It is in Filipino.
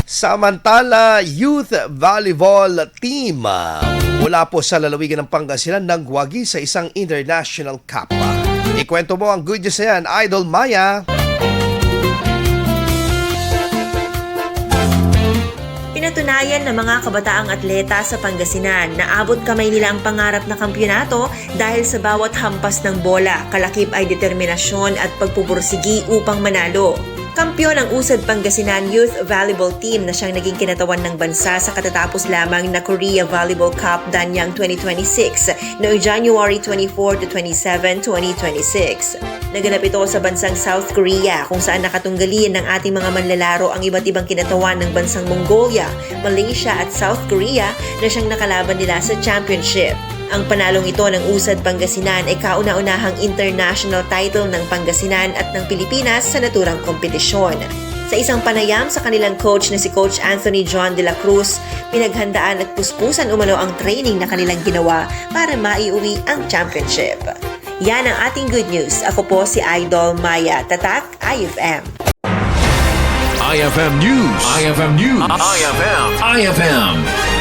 Samantala, Youth Volleyball Team mula po sa lalawigan ng Pangasinan nagwagi sa isang International Cup. Ikwento mo ang good news na yan, Idol Maya. Pinatunayan ng mga kabataang atleta sa Pangasinan na abot kamay nila ang pangarap na kampyonato dahil sa bawat hampas ng bola, kalakip ay determinasyon at pagpupursigi upang manalo. Kampiyon ang USAD Pangasinan Youth Volleyball Team na siyang naging kinatawan ng bansa sa katatapos lamang na Korea Volleyball Cup Danyang 2026 noong January 24 to 27, 2026. Naganap ito sa bansang South Korea kung saan nakatunggalin ng ating mga manlalaro ang iba't ibang kinatawan ng bansang Mongolia, Malaysia at South Korea na siyang nakalaban nila sa championship. Ang panalong ito ng USAD Pangasinan ay kauna-unahang international title ng Pangasinan at ng Pilipinas sa naturang kompetisyon. Sa isang panayam sa kanilang coach na si Coach Anthony John de la Cruz, pinaghandaan at puspusan umano ang training na kanilang ginawa para maiuwi ang championship. Yan ang ating good news. Ako po si Idol Maya, Tatak, IFM. IFM News. IFM News. IFM.